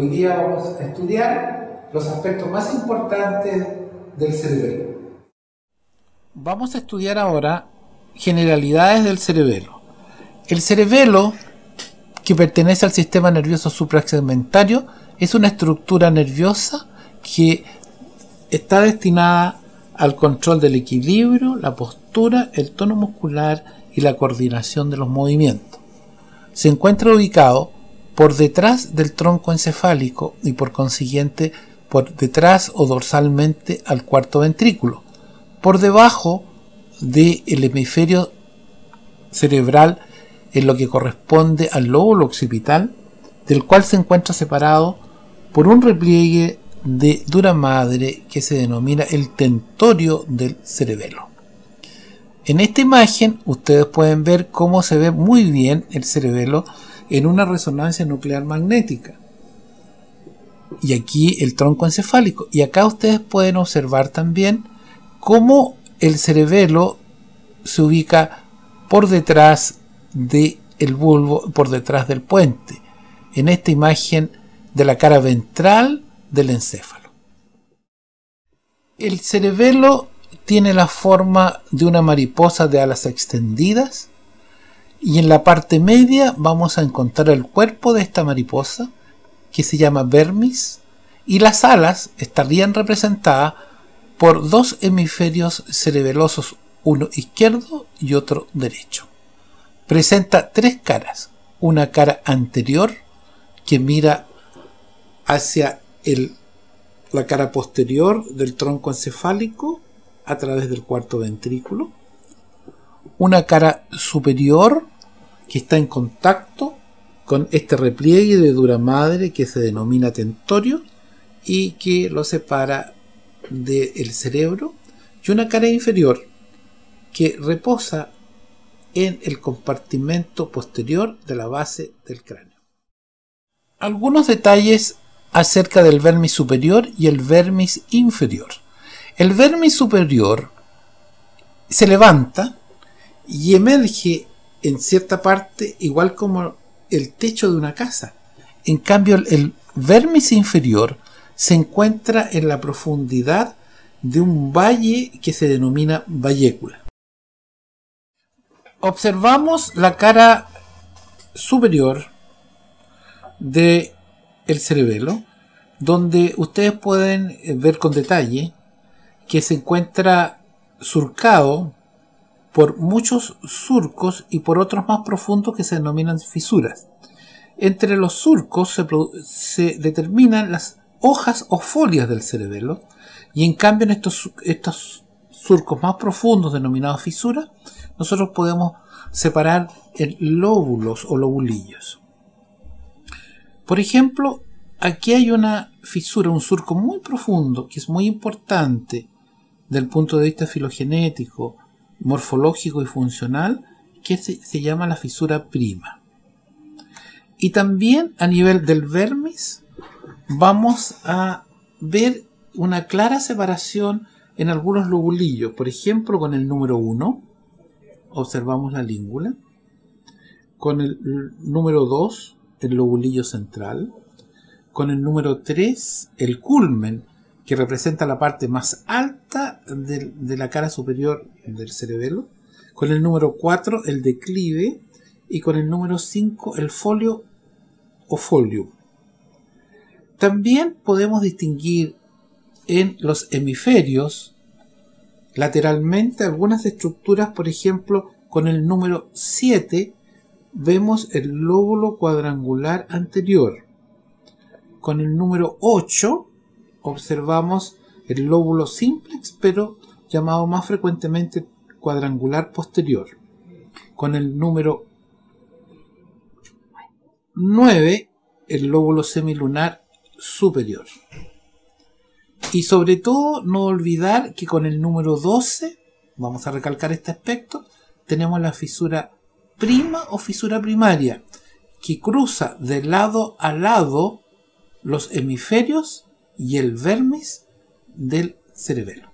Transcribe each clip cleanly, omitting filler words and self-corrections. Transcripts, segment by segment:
Hoy día vamos a estudiar los aspectos más importantes del cerebelo. Vamos a estudiar ahora generalidades del cerebelo. El cerebelo, que pertenece al sistema nervioso suprasegmentario, es una estructura nerviosa que está destinada al control del equilibrio, la postura, el tono muscular y la coordinación de los movimientos. Se encuentra ubicado por detrás del tronco encefálico y por consiguiente por detrás o dorsalmente al cuarto ventrículo, por debajo del hemisferio cerebral en lo que corresponde al lóbulo occipital, del cual se encuentra separado por un repliegue de dura madre que se denomina el tentorio del cerebelo. En esta imagen ustedes pueden ver cómo se ve muy bien el cerebelo en una resonancia nuclear magnética. Y aquí el tronco encefálico. Y acá ustedes pueden observar también cómo el cerebelo se ubica por detrás del bulbo, por detrás del puente, en esta imagen de la cara ventral del encéfalo. El cerebelo tiene la forma de una mariposa de alas extendidas, y en la parte media vamos a encontrar el cuerpo de esta mariposa, que se llama vermis, y las alas estarían representadas por dos hemisferios cerebelosos, uno izquierdo y otro derecho. Presenta tres caras: una cara anterior que mira hacia la cara posterior del tronco encefálico a través del cuarto ventrículo, una cara superior que está en contacto con este repliegue de dura madre que se denomina tentorio y que lo separa del cerebro, y una cara inferior que reposa en el compartimento posterior de la base del cráneo. Algunos detalles acerca del vermis superior y el vermis inferior. El vermis superior se levanta y emerge en cierta parte igual como el techo de una casa. En cambio, el vermis inferior se encuentra en la profundidad de un valle que se denomina vallécula. Observamos la cara superior del cerebelo, donde ustedes pueden ver con detalle que se encuentra surcado por muchos surcos y por otros más profundos que se denominan fisuras. Entre los surcos se determinan las hojas o folias del cerebelo, y en cambio en estos surcos más profundos denominados fisuras, nosotros podemos separar en lóbulos o lobulillos. Por ejemplo, aquí hay una fisura, un surco muy profundo que es muy importante desde el punto de vista filogenético, morfológico y funcional, que se llama la fisura prima. Y también a nivel del vermis vamos a ver una clara separación en algunos lobulillos. Por ejemplo, con el número 1 observamos la língula, con el número 2 el lobulillo central, con el número 3 el culmen, que representa la parte más alta de la cara superior del cerebelo, con el número 4 el declive, y con el número 5 el folio o folium. También podemos distinguir en los hemisferios lateralmente algunas estructuras. Por ejemplo, con el número 7 vemos el lóbulo cuadrangular anterior. Con el número 8 observamos el lóbulo simplex, pero llamado más frecuentemente cuadrangular posterior. Con el número 9 el lóbulo semilunar superior. Y sobre todo no olvidar que con el número 12, vamos a recalcar este aspecto, tenemos la fisura prima o fisura primaria, que cruza de lado a lado los hemisferios y el vermis del cerebelo.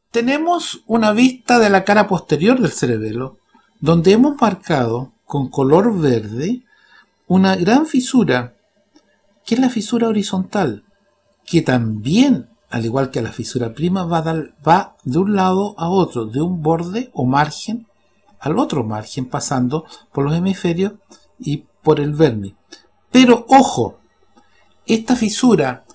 Tenemos una vista de la cara posterior del cerebelo, donde hemos marcado con color verde una gran fisura que es la fisura horizontal, que también, al igual que la fisura prima, va de un lado a otro, de un borde o margen al otro margen, pasando por los hemisferios y por el vermis. Pero ojo, esta fisura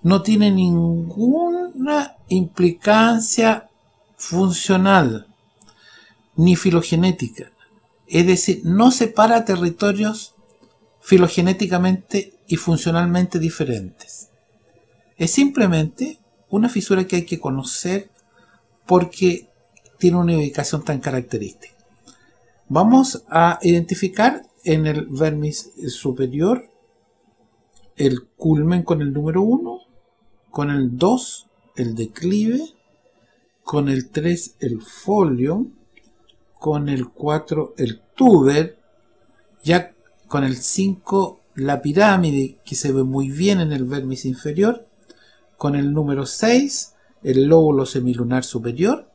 no tiene ninguna implicancia funcional ni filogenética. Es decir, no separa territorios filogenéticamente y funcionalmente diferentes. Es simplemente una fisura que hay que conocer porque tiene una ubicación tan característica. Vamos a identificar en el vermis superior el culmen con el número 1, con el 2 el declive, con el 3 el folio, con el 4 el tuber, ya con el 5 la pirámide, que se ve muy bien en el vermis inferior, con el número 6 el lóbulo semilunar superior,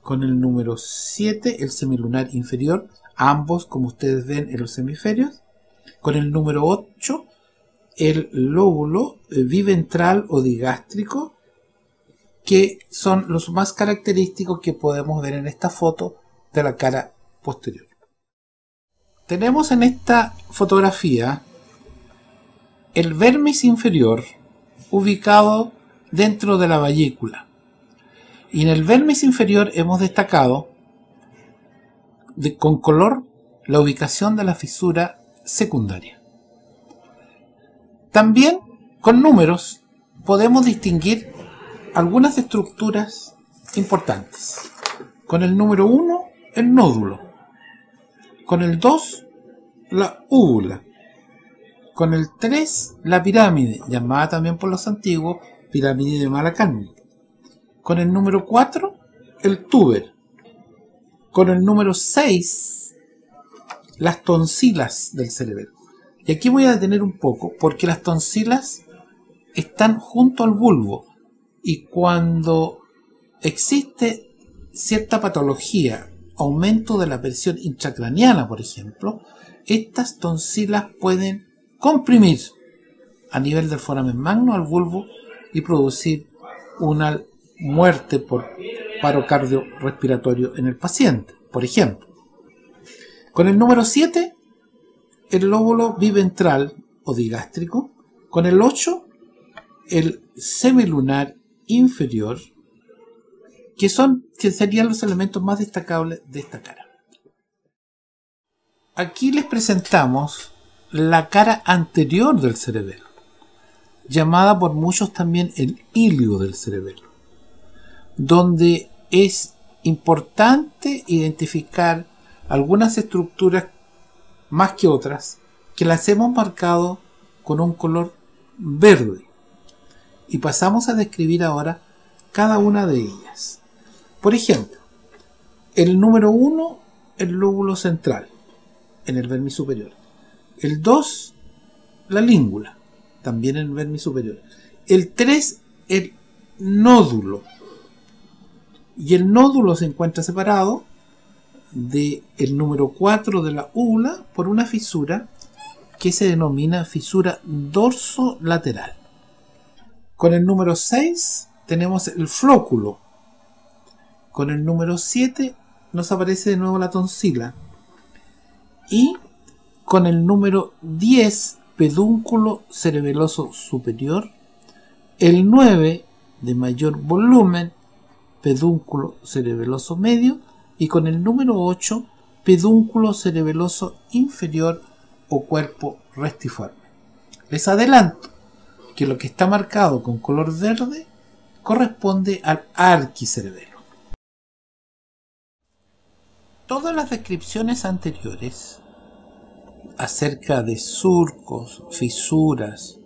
con el número 7 el semilunar inferior, ambos como ustedes ven en los hemisferios, con el número 8 el lóbulo biventral o digástrico, que son los más característicos que podemos ver en esta foto de la cara posterior. Tenemos en esta fotografía el vermis inferior ubicado dentro de la vallécula, y en el vermis inferior hemos destacado con color la ubicación de la fisura secundaria. También con números podemos distinguir algunas estructuras importantes. Con el número 1 el nódulo, con el 2 la úvula, con el 3 la pirámide, llamada también por los antiguos pirámide de Malacarne, con el número 4 el tuber, con el número 6 las tonsilas del cerebelo. Y aquí voy a detener un poco porque las tonsilas están junto al bulbo, y cuando existe cierta patología, aumento de la presión intracraneana, por ejemplo, estas tonsilas pueden comprimir a nivel del foramen magno al bulbo y producir una muerte por paro cardiorrespiratorio en el paciente, por ejemplo. Con el número 7 el lóbulo biventral o digástrico, con el 8 el semilunar inferior, que serían los elementos más destacables de esta cara. Aquí les presentamos la cara anterior del cerebelo, llamada por muchos también el ilio del cerebelo, donde es importante identificar algunas estructuras más que otras que las hemos marcado con un color verde, y pasamos a describir ahora cada una de ellas. Por ejemplo, el número 1 el lóbulo central en el vermis superior, el 2 la língula también en el vermis superior, el 3 el nódulo, y el nódulo se encuentra separado del número 4 de la úvula por una fisura que se denomina fisura dorsolateral. Con el número 6 tenemos el flóculo. Con el número 7 nos aparece de nuevo la tonsila. Y con el número 10, pedúnculo cerebeloso superior. El 9, de mayor volumen, pedúnculo cerebeloso medio. Y con el número 8, pedúnculo cerebeloso inferior o cuerpo restiforme. Les adelanto que lo que está marcado con color verde corresponde al arquicerebelo. Todas las descripciones anteriores acerca de surcos, fisuras,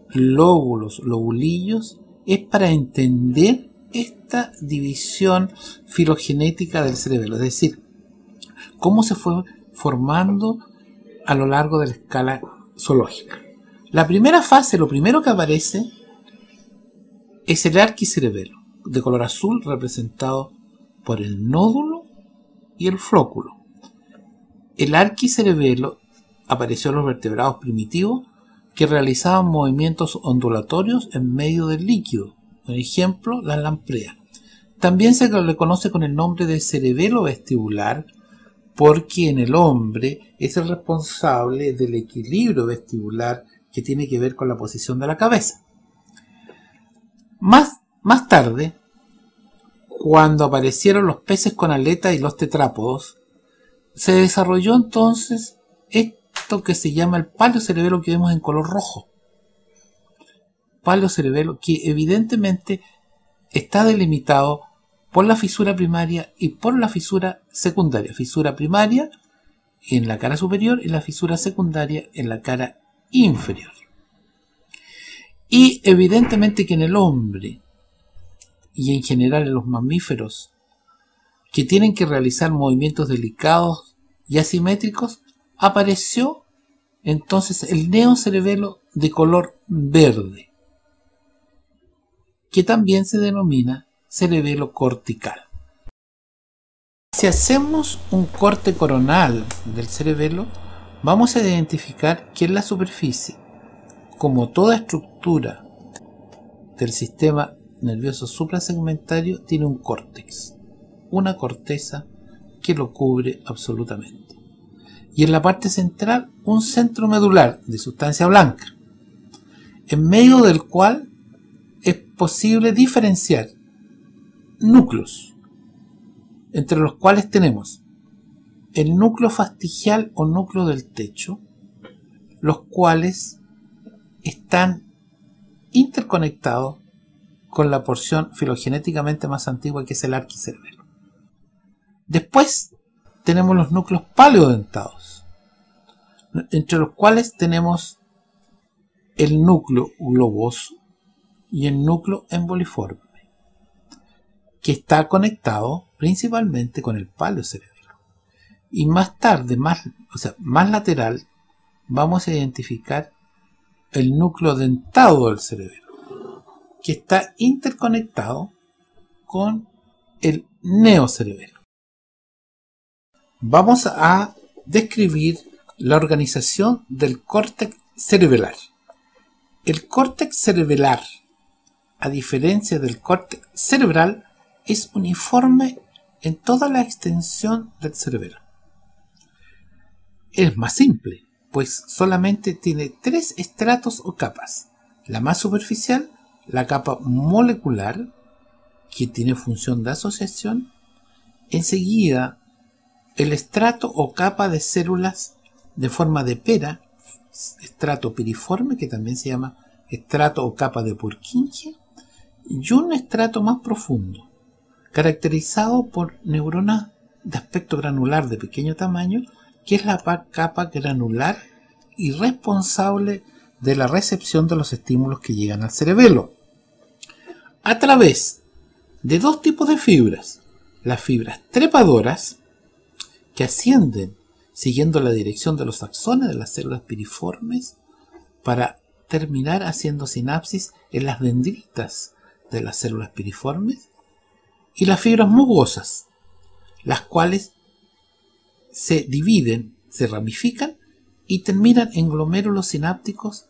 lóbulos, lobulillos, es para entender esta división filogenética del cerebelo, es decir, cómo se fue formando a lo largo de la escala zoológica. La primera fase, lo primero que aparece es el arquicerebelo, de color azul, representado por el nódulo y el flóculo. El arquicerebelo apareció en los vertebrados primitivos que realizaban movimientos ondulatorios en medio del líquido, por ejemplo, las lampreas. También se le conoce con el nombre de cerebelo vestibular, porque en el hombre es el responsable del equilibrio vestibular que tiene que ver con la posición de la cabeza. Más tarde, cuando aparecieron los peces con aletas y los tetrápodos, se desarrolló entonces esto que se llama el paleocerebelo que vemos en color rojo. Paleocerebelo que evidentemente está delimitado por la fisura primaria y por la fisura secundaria. Fisura primaria en la cara superior y la fisura secundaria en la cara inferior. Y evidentemente que en el hombre y en general en los mamíferos que tienen que realizar movimientos delicados y asimétricos, apareció entonces el neocerebelo de color verde, que también se denomina cerebelo cortical. Si hacemos un corte coronal del cerebelo, vamos a identificar que en la superficie, como toda estructura del sistema nervioso suprasegmentario, tiene un córtex, una corteza que lo cubre absolutamente. Y en la parte central, un centro medular de sustancia blanca, en medio del cual es posible diferenciar núcleos, entre los cuales tenemos el núcleo fastigial o núcleo del techo, los cuales están interconectados con la porción filogenéticamente más antigua, que es el arquicerebelo. Después tenemos los núcleos paleodentados, entre los cuales tenemos el núcleo globoso y el núcleo emboliforme, que está conectado principalmente con el paleocerebelo. Y más tarde, más lateral, vamos a identificar el núcleo dentado del cerebelo, que está interconectado con el neocerebelo. Vamos a describir la organización del córtex cerebelar. El córtex cerebelar, a diferencia del córtex cerebral, es uniforme en toda la extensión del cerebelo. Es más simple, pues solamente tiene 3 estratos o capas. La más superficial, la capa molecular, que tiene función de asociación. Enseguida, el estrato o capa de células de forma de pera, estrato piriforme, que también se llama estrato o capa de Purkinje, y un estrato más profundo, caracterizado por neuronas de aspecto granular de pequeño tamaño, que es la capa granular y responsable de la recepción de los estímulos que llegan al cerebelo, a través de 2 tipos de fibras: las fibras trepadoras, que ascienden siguiendo la dirección de los axones de las células piriformes para terminar haciendo sinapsis en las dendritas de las células piriformes, y las fibras musgosas, las cuales se dividen, se ramifican y terminan en glomérulos sinápticos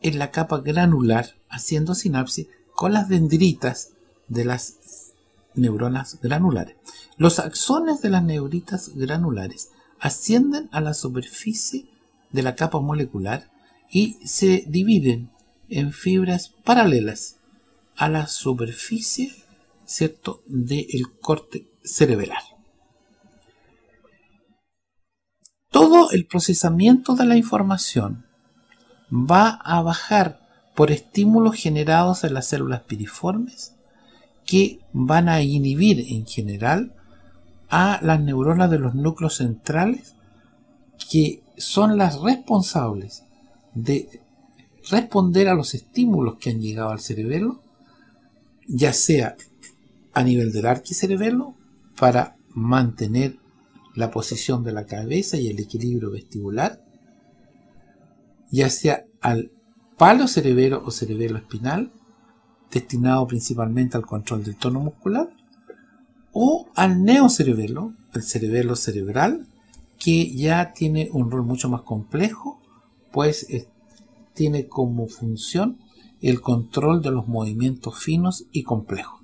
en la capa granular, haciendo sinapsis con las dendritas de las neuronas granulares. Los axones de las neuritas granulares ascienden a la superficie de la capa molecular y se dividen en fibras paralelas a la superficie, ¿cierto?, del córtex cerebelar. Todo el procesamiento de la información va a bajar por estímulos generados en las células piriformes, que van a inhibir en general a las neuronas de los núcleos centrales, que son las responsables de responder a los estímulos que han llegado al cerebelo, ya sea a nivel del arquicerebelo para mantener la posición de la cabeza y el equilibrio vestibular, ya sea al paleocerebelo o cerebelo espinal, destinado principalmente al control del tono muscular, o al neocerebelo, el cerebelo cerebral, que ya tiene un rol mucho más complejo, pues tiene como función el control de los movimientos finos y complejos.